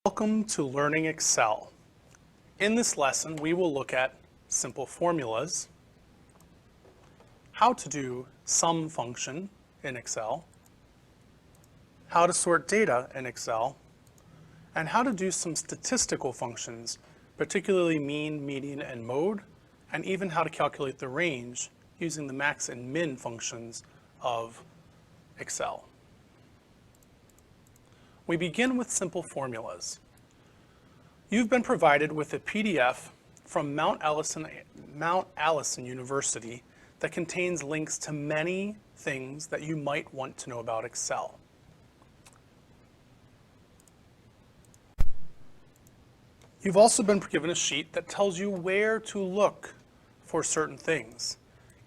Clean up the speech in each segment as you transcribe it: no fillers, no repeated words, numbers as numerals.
Welcome to Learning Excel. In this lesson, we will look at simple formulas, how to do sum function in Excel, how to sort data in Excel, and how to do some statistical functions, particularly mean, median, and mode, and even how to calculate the range using the max and min functions of Excel. We begin with simple formulas. You've been provided with a PDF from Mount Allison University that contains links to many things that you might want to know about Excel. You've also been given a sheet that tells you where to look for certain things.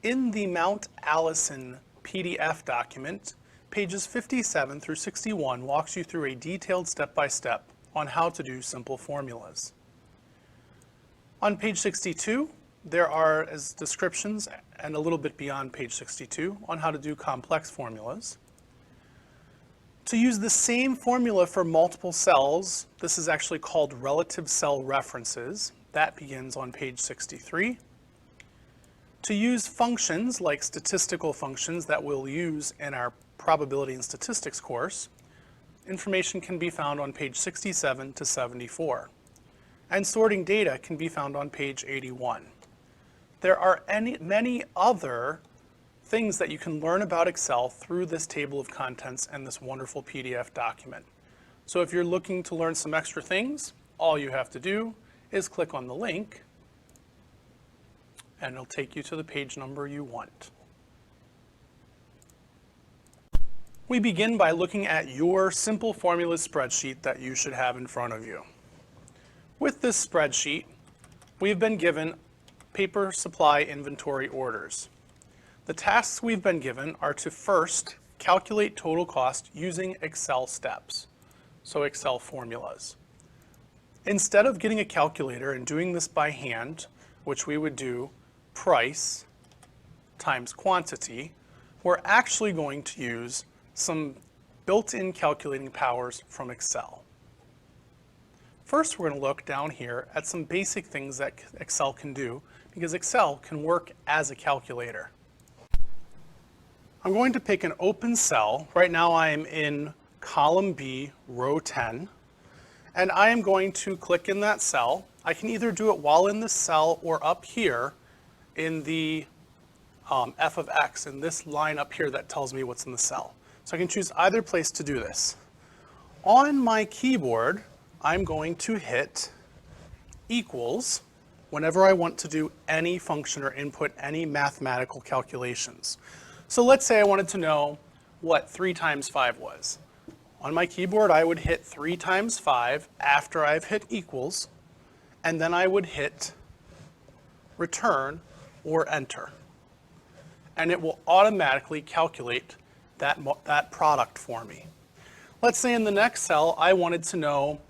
In the Mount Allison PDF document, pages 57 through 61 walks you through a detailed step-by-step on how to do simple formulas. On page 62, there are descriptions and a little bit beyond page 62 on how to do complex formulas. To use the same formula for multiple cells, this is actually called relative cell references. That begins on page 63. To use functions like statistical functions that we'll use in our probability and statistics course, information can be found on page 67 to 74. And sorting data can be found on page 81. There are many other things that you can learn about Excel through this table of contents and this wonderful PDF document. So if you're looking to learn some extra things, all you have to do is click on the link and it'll take you to the page number you want. We begin by looking at your simple formulas spreadsheet that you should have in front of you. With this spreadsheet, we've been given paper supply inventory orders. The tasks we've been given are to first calculate total cost using Excel steps, so Excel formulas. Instead of getting a calculator and doing this by hand, which we would do price times quantity, we're actually going to use some built-in calculating powers from Excel. First, we're going to look down here at some basic things that Excel can do, because Excel can work as a calculator. I'm going to pick an open cell. Right now I am in column B, row 10, and I am going to click in that cell. I can either do it while in the cell or up here in the f of x, in this line up here that tells me what's in the cell. So I can choose either place to do this. On my keyboard, I'm going to hit equals whenever I want to do any function or input any mathematical calculations. So let's say I wanted to know what 3 times 5 was. On my keyboard, I would hit 3 times 5 after I've hit equals, and then I would hit return or enter. And it will automatically calculate that product for me. Let's say in the next cell, I wanted to know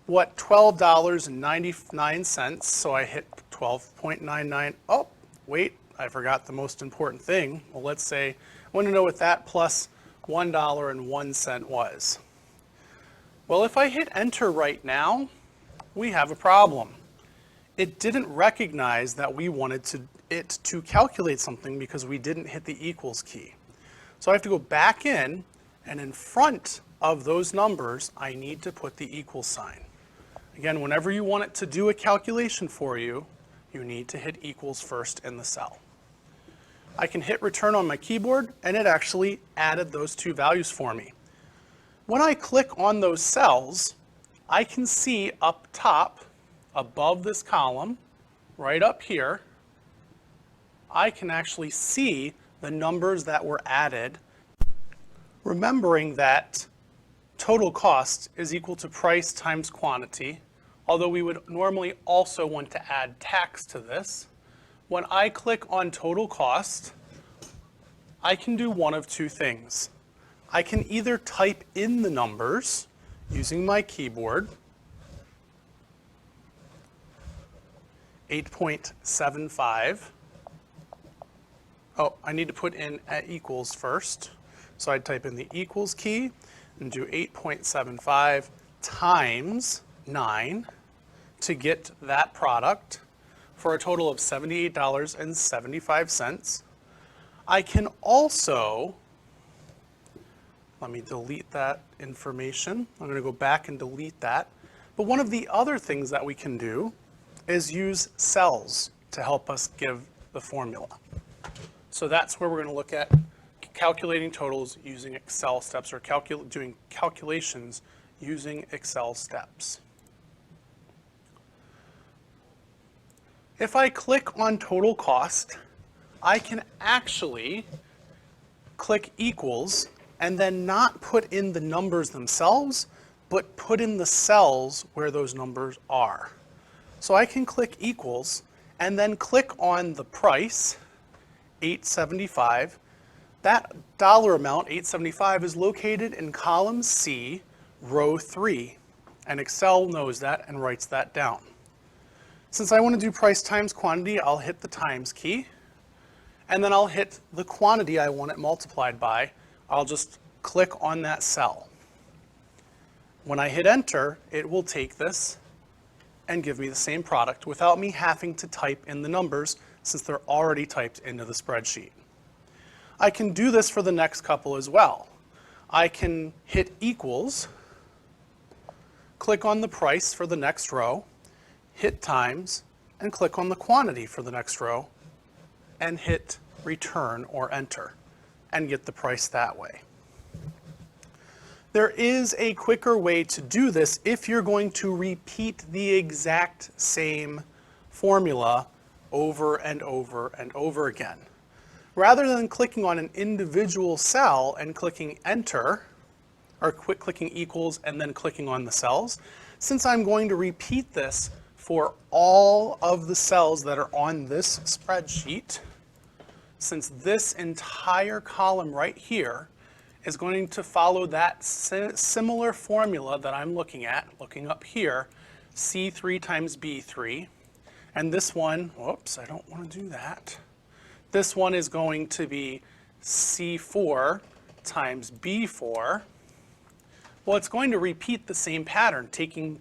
what $12.99, so I hit 12.99. Oh, wait, I forgot the most important thing. Well, let's say I want to know what that plus $1.01 was. Well, if I hit enter right now, we have a problem. It didn't recognize that we wanted it to calculate something because we didn't hit the equals key. So I have to go back in, and in front of those numbers, I need to put the equal sign. Again, whenever you want it to do a calculation for you, you need to hit equals first in the cell. I can hit return on my keyboard, and it actually added those two values for me. When I click on those cells, I can see up top, above this column, right up here, I can actually see the numbers that were added, remembering that total cost is equal to price times quantity, although we would normally also want to add tax to this. When I click on total cost, I can do one of two things. I can either type in the numbers using my keyboard, 8.75. Oh, I need to put in equals first. So I'd type in the equals key and do 8.75 times 9 to get that product for a total of $78.75. I can also, let me delete that information. I'm going to go back and delete that. But one of the other things that we can do is use cells to help us give the formula. So that's where we're going to look at calculating totals using Excel steps, or doing calculations using Excel steps. If I click on total cost, I can actually click equals and then not put in the numbers themselves, but put in the cells where those numbers are. So I can click equals and then click on the price, $8.75. That dollar amount, $8.75, is located in column C, row 3. And Excel knows that and writes that down. Since I want to do price times quantity, I'll hit the times key. And then I'll hit the quantity I want it multiplied by. I'll just click on that cell. When I hit enter, it will take this and give me the same product without me having to type in the numbers, since they're already typed into the spreadsheet. I can do this for the next couple as well. I can hit equals, click on the price for the next row, hit times, and click on the quantity for the next row, and hit return or enter, and get the price that way. There is a quicker way to do this if you're going to repeat the exact same formula over and over and over again. Rather than clicking on an individual cell and clicking enter, or clicking equals and then clicking on the cells, since I'm going to repeat this for all of the cells that are on this spreadsheet, since this entire column right here is going to follow that similar formula that I'm looking at, looking up here, C3 times B3. And this one, whoops, I don't want to do that. This one is going to be C4 times B4. Well, it's going to repeat the same pattern, taking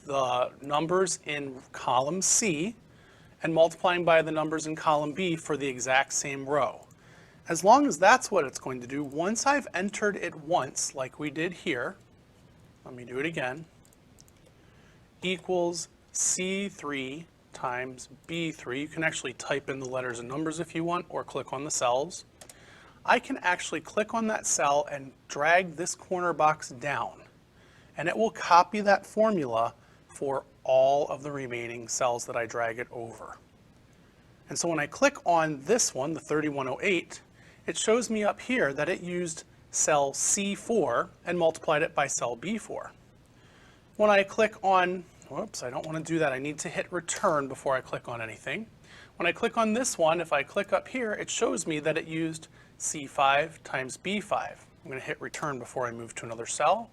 the numbers in column C and multiplying by the numbers in column B for the exact same row. As long as that's what it's going to do, once I've entered it once, like we did here, let me do it again, equals C3 times B3. You can actually type in the letters and numbers if you want, or click on the cells. I can actually click on that cell and drag this corner box down, and it will copy that formula for all of the remaining cells that I drag it over. And so when I click on this one, the 3108, it shows me up here that it used cell C4 and multiplied it by cell B4. When I click on, whoops, I don't want to do that. I need to hit return before I click on anything. When I click on this one, if I click up here, it shows me that it used C5 times B5. I'm going to hit return before I move to another cell.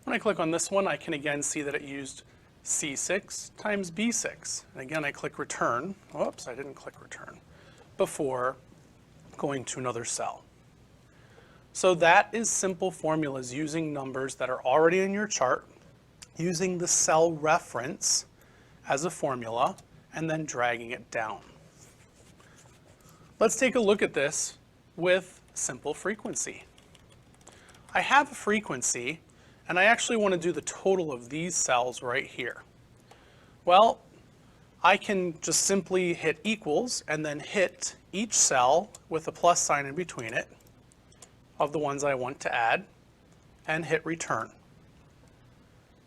When I click on this one, I can again see that it used C6 times B6. And again, I click return. Whoops, I didn't click return before going to another cell. So that is simple formulas using numbers that are already in your chart, using the cell reference as a formula, and then dragging it down. Let's take a look at this with simple frequency. I have a frequency, and I actually want to do the total of these cells right here. Well, I can just simply hit equals and then hit each cell with a plus sign in between it of the ones I want to add and hit return.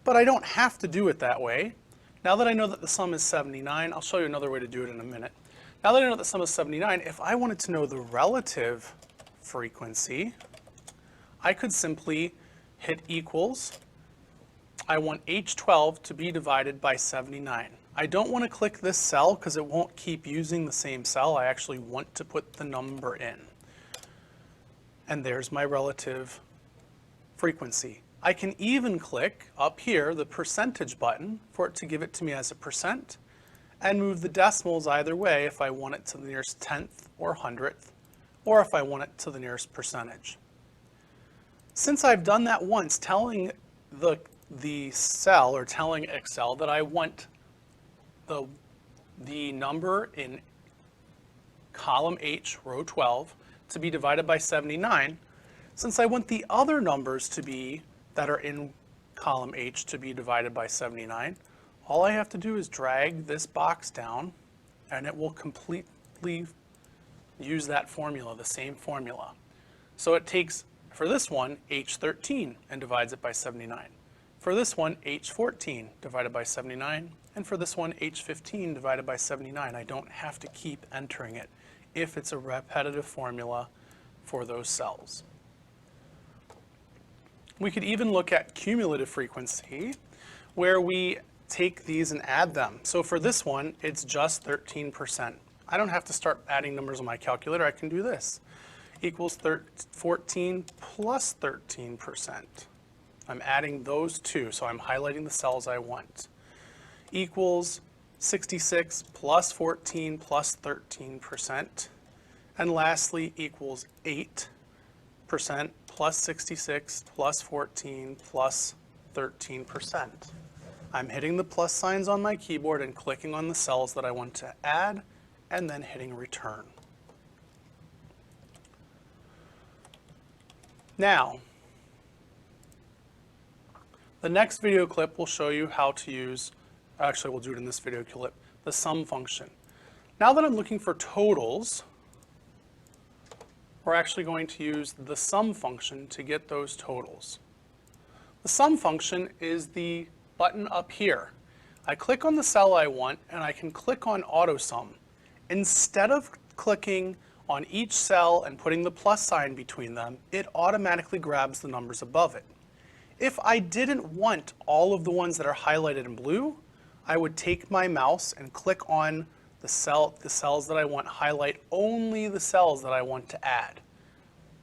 But I don't have to do it that way. Now that I know that the sum is 79, I'll show you another way to do it in a minute. Now that I know that the sum is 79, if I wanted to know the relative frequency, I could simply hit equals. I want H12 to be divided by 79. I don't want to click this cell because it won't keep using the same cell. I actually want to put the number in. And there's my relative frequency. I can even click up here the percentage button for it to give it to me as a percent, and move the decimals either way if I want it to the nearest tenth or hundredth, or if I want it to the nearest percentage. Since I've done that once, telling the the cell or telling Excel that I want the number in column H, row 12, to be divided by 79, since I want the other numbers to be that are in column H to be divided by 79, all I have to do is drag this box down and it will completely use that formula, the same formula. So it takes, for this one, H13 and divides it by 79. For this one, H14 divided by 79. And for this one, H15 divided by 79. I don't have to keep entering it if it's a repetitive formula for those cells. We could even look at cumulative frequency, where we take these and add them. So for this one, it's just 13%. I don't have to start adding numbers on my calculator. I can do this. Equals 14 plus 13%. I'm adding those two, so I'm highlighting the cells I want. Equals 66 plus 14 plus 13%. And lastly, equals 8% plus 66 plus 14 plus 13%. I'm hitting the plus signs on my keyboard and clicking on the cells that I want to add, and then hitting return. Now, the next video clip will show you how to use, actually we'll do it in this video clip, the sum function. Now that I'm looking for totals, we're actually going to use the sum function to get those totals. The sum function is the button up here. I click on the cell I want and I can click on AutoSum. Instead of clicking on each cell and putting the plus sign between them, it automatically grabs the numbers above it. If I didn't want all of the ones that are highlighted in blue, I would take my mouse and click on the cells that I want, highlight only the cells that I want to add.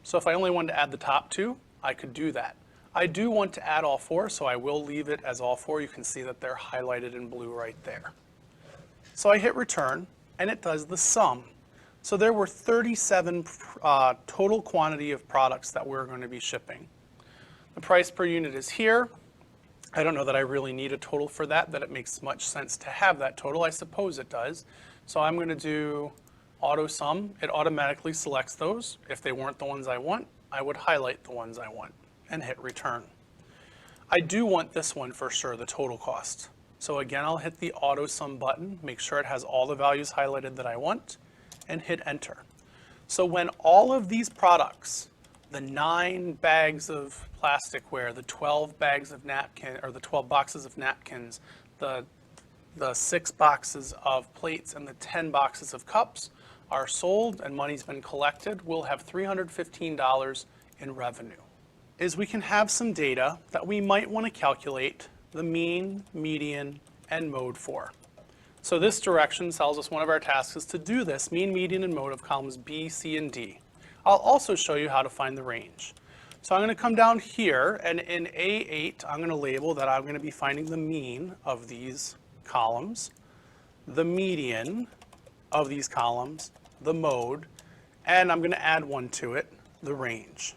So if I only wanted to add the top two, I could do that. I do want to add all four, so I will leave it as all four. You can see that they're highlighted in blue right there. So I hit return, and it does the sum. So there were 37 total quantity of products that we're going to be shipping. The price per unit is here. I don't know that I really need a total for that it makes much sense to have that total. I suppose it does. So I'm going to do AutoSum. It automatically selects those. If they weren't the ones I want, I would highlight the ones I want and hit return. I do want this one for sure, the total cost. So again, I'll hit the AutoSum button, make sure it has all the values highlighted that I want, and hit enter. So when all of these products, the 9 bags of plasticware, the 12 bags of napkin, or the 12 boxes of napkins, the 6 boxes of plates, and the 10 boxes of cups are sold and money's been collected, we'll have $315 in revenue. Is we can have some data that we might want to calculate the mean, median, and mode for. So this direction tells us one of our tasks is to do this, mean, median, and mode of columns B, C, and D. I'll also show you how to find the range. So I'm going to come down here, and in A8, I'm going to label that I'm going to be finding the mean of these columns, the median of these columns, the mode, and I'm going to add one to it, the range.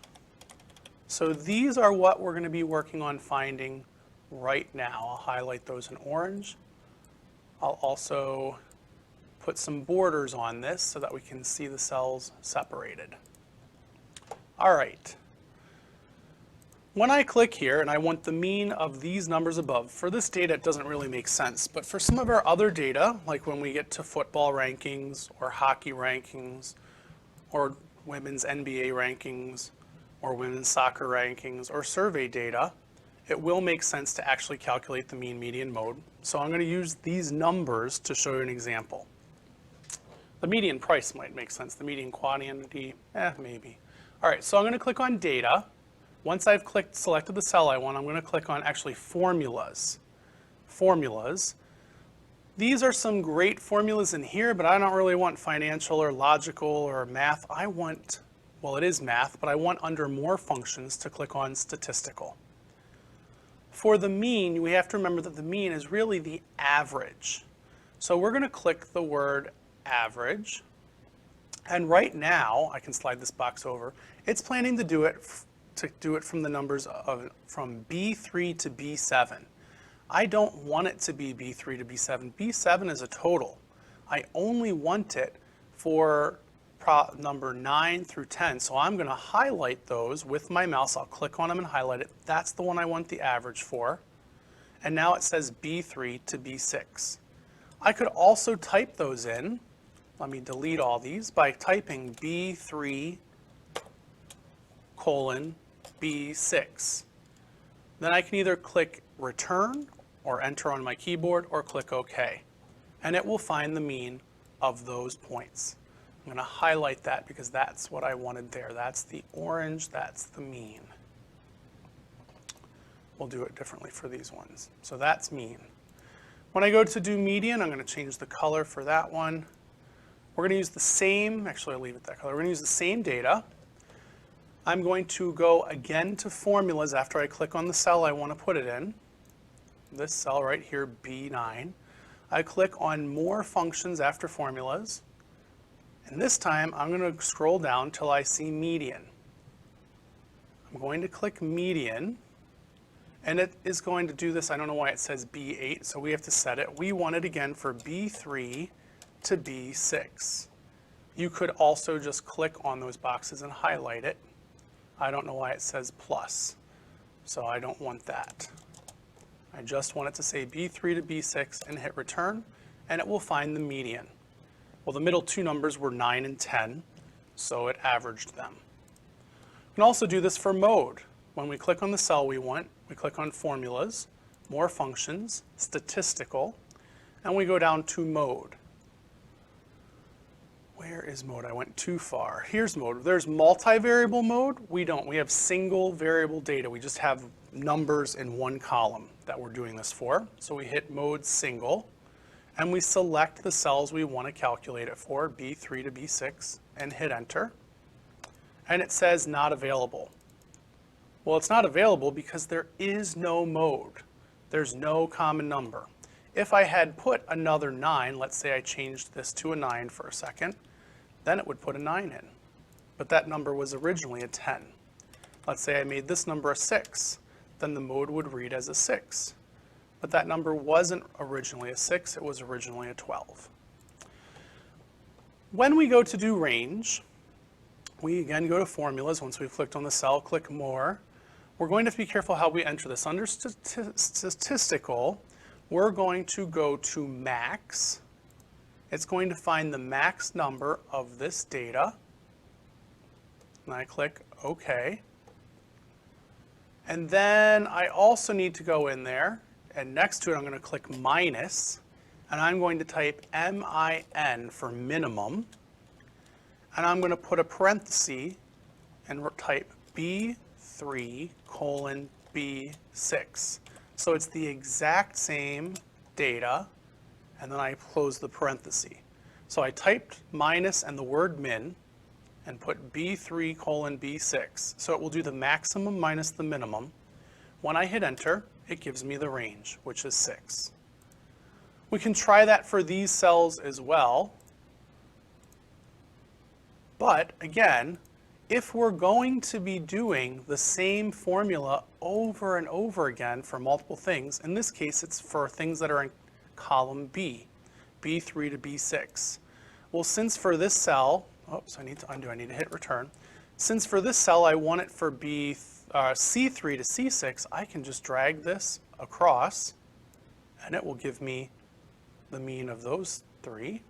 So these are what we're going to be working on finding right now. I'll highlight those in orange. I'll also put some borders on this so that we can see the cells separated. All right. When I click here and I want the mean of these numbers above, for this data it doesn't really make sense, but for some of our other data, like when we get to football rankings or hockey rankings or women's NBA rankings or women's soccer rankings or survey data, it will make sense to actually calculate the mean, median, mode. So I'm going to use these numbers to show you an example. The median price might make sense. The median quantity, maybe. All right, so I'm going to click on data. Once I've selected the cell I want, I'm going to click on actually formulas. Formulas. These are some great formulas in here, but I don't really want financial or logical or math. I want, well, it is math, but I want under more functions to click on statistical. For the mean, we have to remember that the mean is really the average. So we're going to click the word average. And right now, I can slide this box over, it's planning to do it to do it from the numbers from B3 to B7. I don't want it to be B3 to B7. B7 is a total. I only want it for number 9 through 10. So I'm going to highlight those with my mouse. I'll click on them and highlight it. That's the one I want the average for. And now it says B3 to B6. I could also type those in. Let me delete all these by typing B3 colon B6. Then I can either click return or enter on my keyboard or click OK. And it will find the mean of those points. I'm going to highlight that because that's what I wanted there. That's the orange, that's the mean. We'll do it differently for these ones. So that's mean. When I go to do median, I'm going to change the color for that one. We're going to use the same, actually I'll leave it that color. We're going to use the same data. I'm going to go again to formulas after I click on the cell I want to put it in. This cell right here, B9. I click on more functions after formulas. And this time I'm going to scroll down till I see median. I'm going to click median. And it is going to do this. I don't know why it says B8, so we have to set it. We want it again for B3 to B6. You could also just click on those boxes and highlight it. I don't know why it says plus, so I don't want that. I just want it to say B3 to B6 and hit return, and it will find the median. Well, the middle two numbers were 9 and 10, so it averaged them. We can also do this for mode. When we click on the cell we want, we click on formulas, more functions, statistical, and we go down to mode. Where is mode? I went too far. Here's mode. There's multivariable mode. We don't. We have single variable data. We just have numbers in one column that we're doing this for. So we hit mode single, and we select the cells we want to calculate it for, B3 to B6, and hit enter. And it says not available. Well, it's not available because there is no mode. There's no common number. If I had put another 9, let's say I changed this to a 9 for a second, then it would put a 9 in. But that number was originally a 10. Let's say I made this number a 6, then the mode would read as a 6. But that number wasn't originally a 6, it was originally a 12. When we go to do range, we again go to formulas. Once we've clicked on the cell, click more. We're going to have to be careful how we enter this. Under statistical, we're going to go to max. It's going to find the max number of this data. And I click OK. And then I also need to go in there, and next to it I'm going to click minus, and I'm going to type MIN for minimum. And I'm going to put a parenthesis and type B3 colon B6. So it's the exact same data, and then I close the parenthesis. So I typed minus and the word min and put B3 colon B6. So it will do the maximum minus the minimum. When I hit enter, it gives me the range, which is 6. We can try that for these cells as well. But again, if we're going to be doing the same formula over and over again for multiple things, in this case it's for things that are in column B, B3 to B6. Well, since for this cell, oops, I need to undo, I need to hit return. Since for this cell I want it for C3 to C6, I can just drag this across and it will give me the mean of those three.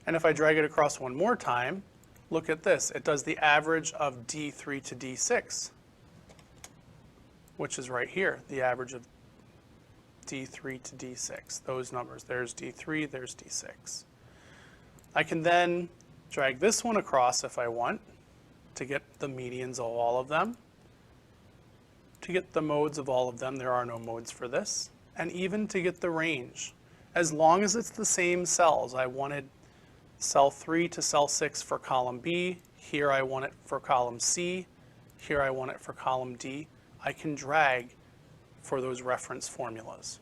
And if I drag it across one more time, look at this. It does the average of D3 to D6, which is right here, the average of D3 to D6, those numbers. There's D3, there's D6. I can then drag this one across if I want to get the medians of all of them. To get the modes of all of them, there are no modes for this. And even to get the range. As long as it's the same cells, I wanted cell 3 to cell 6 for column B. Here I want it for column C. Here I want it for column D. I can drag for those reference formulas.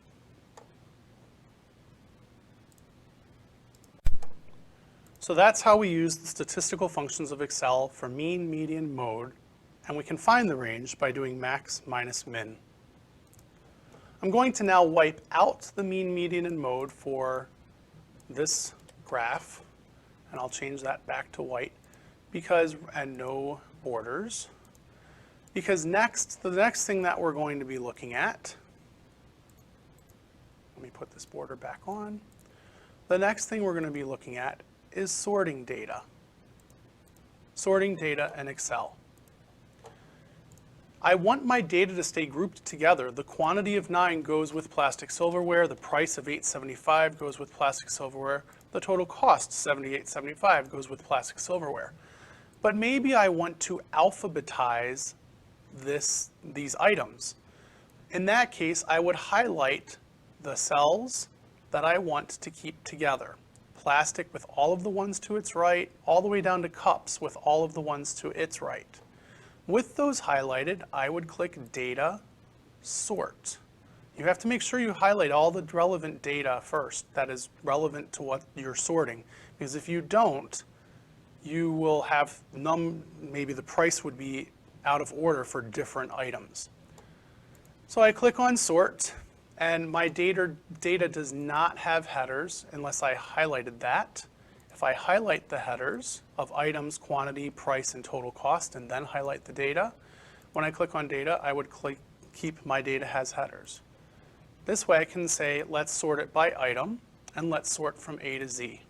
So that's how we use the statistical functions of Excel for mean, median, mode, and we can find the range by doing max minus min. I'm going to now wipe out the mean, median, and mode for this graph, and I'll change that back to white and no borders, because the next thing that we're going to be looking at, let me put this border back on. The next thing we're going to be looking at is sorting data. Sorting data in Excel. I want my data to stay grouped together. The quantity of 9 goes with plastic silverware. The price of $8.75 goes with plastic silverware. The total cost, $78.75, goes with plastic silverware. But maybe I want to alphabetize these items. In that case, I would highlight the cells that I want to keep together. Plastic with all of the ones to its right, all the way down to cups with all of the ones to its right. With those highlighted, I would click Data, Sort. You have to make sure you highlight all the relevant data first that is relevant to what you're sorting, because if you don't, you will have maybe the price would be out of order for different items. So I click on Sort, and my data does not have headers unless I highlighted that. If I highlight the headers of items, quantity, price, and total cost, and then highlight the data, when I click on Data, I would keep my data has headers. This way I can say, let's sort it by item, and let's sort from A to Z.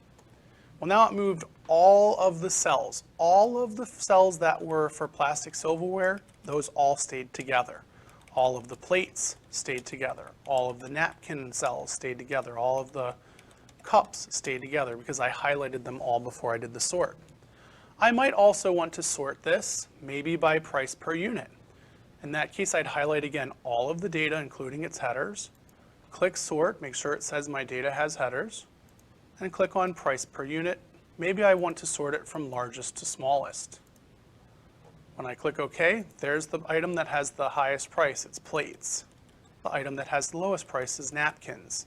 Well, now it moved all of the cells. All of the cells that were for plastic silverware, those all stayed together. All of the plates stayed together. All of the napkin cells stayed together. All of the cups stayed together because I highlighted them all before I did the sort. I might also want to sort this maybe by price per unit. In that case, I'd highlight again all of the data, including its headers, click Sort, make sure it says my data has headers, and click on price per unit. Maybe I want to sort it from largest to smallest. When I click OK, there's the item that has the highest price, it's plates. The item that has the lowest price is napkins.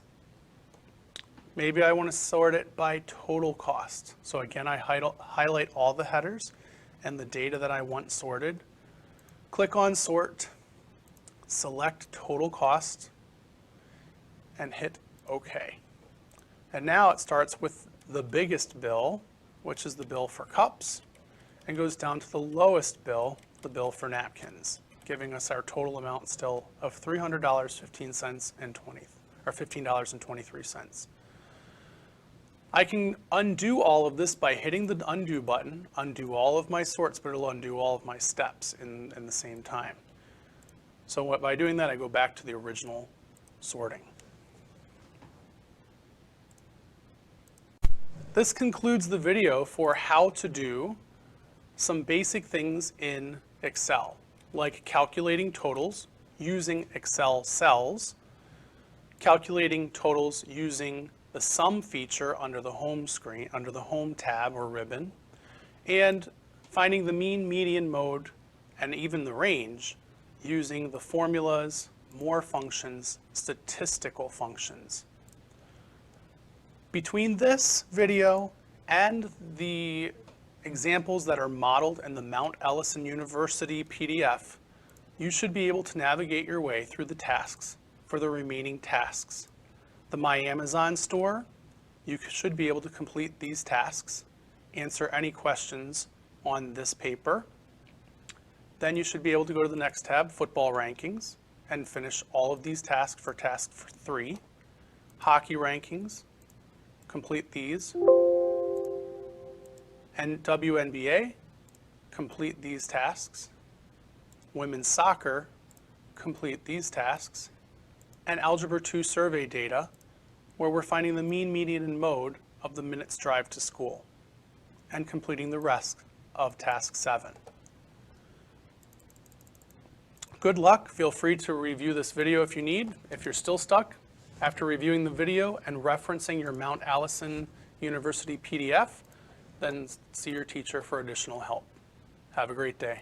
Maybe I want to sort it by total cost. So again, I highlight all the headers and the data that I want sorted. Click on Sort, select total cost, and hit OK. And now it starts with the biggest bill, which is the bill for cups, and goes down to the lowest bill, the bill for napkins, giving us our total amount still of $15.23. I can undo all of this by hitting the undo button, undo all of my sorts, but it'll undo all of my steps in the same time. So by doing that, I go back to the original sorting. This concludes the video for how to do some basic things in Excel, like calculating totals using Excel cells, calculating totals using the sum feature under the home screen, under the home tab or ribbon, and finding the mean, median, mode, and even the range using the formulas, more functions, statistical functions. Between this video and the examples that are modeled in the Mount Allison University PDF, you should be able to navigate your way through the tasks for the remaining tasks. The My Amazon store, you should be able to complete these tasks, answer any questions on this paper. Then you should be able to go to the next tab, Football Rankings, and finish all of these tasks for task 3. Hockey Rankings, complete these. And WNBA, complete these tasks. Women's Soccer, complete these tasks. And Algebra 2 survey data, where we're finding the mean, median, and mode of the minutes drive to school, and completing the rest of task 7. Good luck. Feel free to review this video if you need. If you're still stuck, after reviewing the video and referencing your Mount Allison University PDF, then see your teacher for additional help. Have a great day.